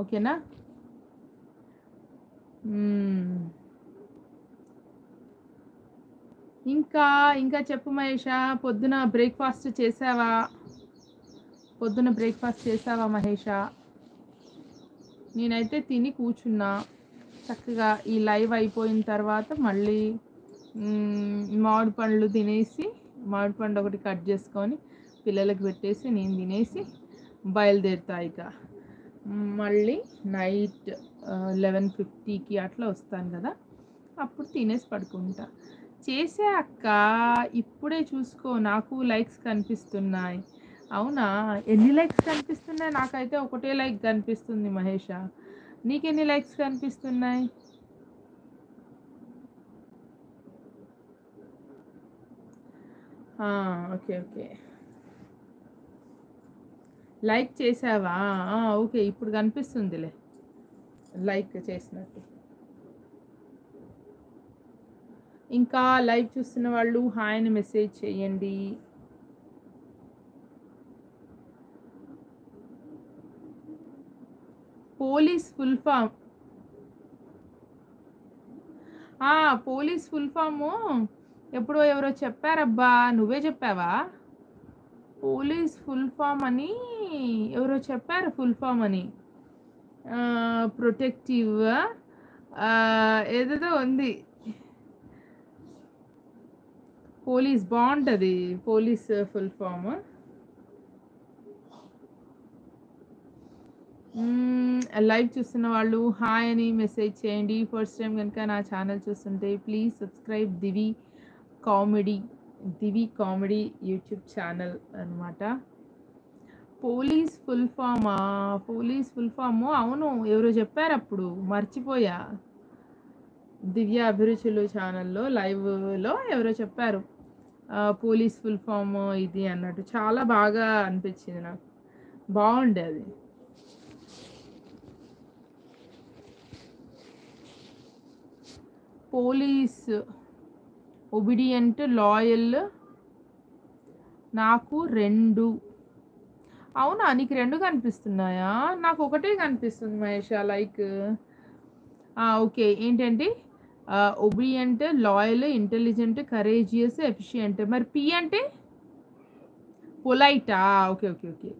ఓకేనా? హ్మ్. ఇంకా, ఇంకా చెప్పు మహేషా. పొద్దున బ్రేక్‌ఫాస్ట్ చేశావా? పొద్దున బ్రేక్‌ఫాస్ట్ చేశావా మహేషా? నేనైతే తిని కూర్చున్నా. చక్కగా ఈ లైవ్ అయిపోయిన తర్వాత మళ్ళీ మామిడి పండ్లు తినేసి, మామిడి పండు ఒకటి కట్ చేసుకొని పిల్లలకి పెట్టేసి నేను తినేసి బయలుదేరుతా ఇక. మళ్ళీ నైట్ 11:50కి అట్లా వస్తాను కదా, అప్పుడు తినేసి పడుకుంటా. చేసే అక్క, ఇప్పుడే చూసుకో నాకు లైక్స్ కనిపిస్తున్నాయి. అవునా? ఎన్ని లైక్స్ కనిపిస్తున్నాయి? నాకైతే ఒకటే లైక్ కనిపిస్తుంది మహేష. నీకెన్ని లైక్స్ కనిపిస్తున్నాయి? Okay, okay. లైక్ చేసావా? ఓకే, ఇప్పుడు కనిపిస్తుందిలే లైక్ చేసినట్టు. ఇంకా లైవ్ చూస్తున్న వాళ్ళు హాయ్ అని మెసేజ్ చేయండి. Police full form. Police full form ఎప్పుడో ఎవరో చెప్పారబ్బా, నువ్వే చెప్పావా? పోలీస్ ఫుల్ ఫామ్ అని ఎవరో చెప్పారు, ఫుల్ ఫామ్ అని. ప్రొటెక్టివ్ ఏదేదో ఉంది. పోలీస్ బాగుంటుంది, పోలీస్ ఫుల్ ఫామ్. లైవ్ చూస్తున్న వాళ్ళు హాయ్ అని మెసేజ్ చేయండి. ఫస్ట్ టైం కనుక నా ఛానల్ చూస్తుంటే please subscribe comedy Divi comedy YouTube channel అనమాట. పోలీస్ ఫుల్ ఫామా? పోలీస్ ఫుల్ ఫాము అవును, ఎవరో చెప్పారు అప్పుడు, మర్చిపోయా. దివ్య అభిరుచులు ఛానల్లో లైవ్లో ఎవరో చెప్పారు పోలీస్ ఫుల్ ఫామ్ ఇది అన్నట్టు. చాలా బాగా అనిపించింది నాకు, బాగుండే అది. పోలీస్ ఒబిడియంట్ లాయల్ నాకు 2. అవునా, నీకు 2 కనిపిస్తున్నాయా? నాకు ఒకటే కనిపిస్తుంది మహేష లైక్. ఓకే, ఏంటంటే obedient, loyal, intelligent, courageous, efficient. మరి పి అంటే పొలైటా? Okay, okay, okay.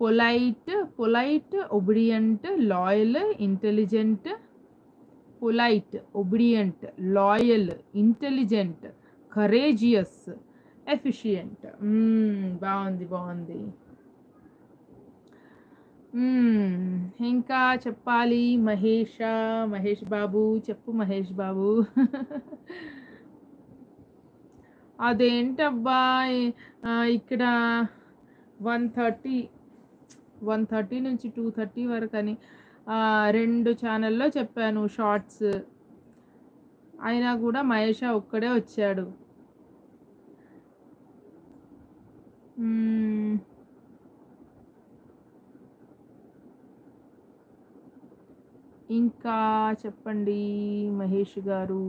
Polite, obedient, loyal, intelligent. Polite, obedient, loyal, intelligent, courageous, efficient. బాగుంది, బాగుంది. ఇంకా చెప్పాలి మహేష్ బాబు, చెప్పు మహేష్ బాబు. అదేంటబ్బా, ఇక్కడ 1:30 నుంచి 2:30 వరకు అని 2 ఛానల్లో చెప్పాను షార్ట్స్. అయినా కూడా మహేష ఒక్కడే వచ్చాడు. ఇంకా చెప్పండి మహేష్ గారు.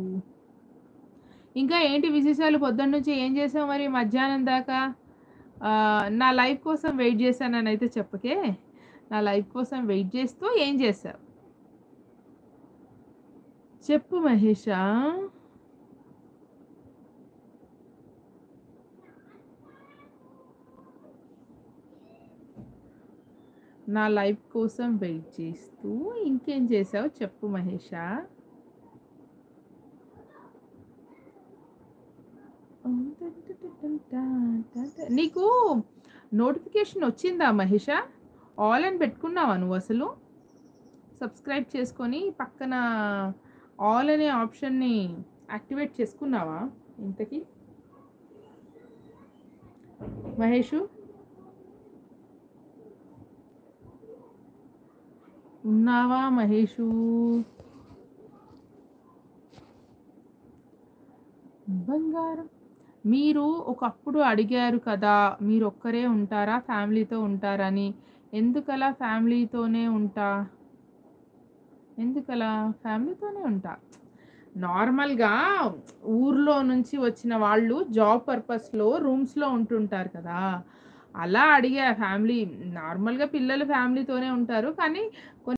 ఇంకా ఏంటి విశేషాలు? పొద్దున్న నుంచి ఏం చేసావు మరి మధ్యాహ్నం దాకా? నా లైవ్ కోసం వెయిట్ చేశానని అయితే చెప్పకే. నా లైవ్ కోసం వెయిట్ చేస్తూ ఏం చేసావు చెప్పు మహేషా. నా లైవ్ కోసం వెయిట్ చేస్తూ ఇంకేం చేసావు చెప్పు మహేషా. నీకు నోటిఫికేషన్ వచ్చిందా మహేష? ఆల్ అని పెట్టుకున్నావా నువ్వు అసలు? సబ్స్క్రైబ్ చేసుకొని పక్కన ఆల్ అనే ఆప్షన్ని యాక్టివేట్ చేసుకున్నావా ఇంతకీ మహేషు? ఉన్నావా మహేషు? బంగారం. మీరు ఒకప్పుడు అడిగారు కదా, మీరు ఒక్కరే ఉంటారా ఫ్యామిలీతో ఉంటారని. ఎందుకలా ఫ్యామిలీతోనే ఉంటా? ఎందుకలా ఫ్యామిలీతోనే ఉంటా. నార్మల్గా ఊర్లో నుంచి వచ్చిన వాళ్ళు జాబ్ పర్పస్లో రూమ్స్లో ఉంటుంటారు కదా, అలా అడిగా. ఫ్యామిలీ నార్మల్గా పిల్లలు ఫ్యామిలీతోనే ఉంటారు, కానీ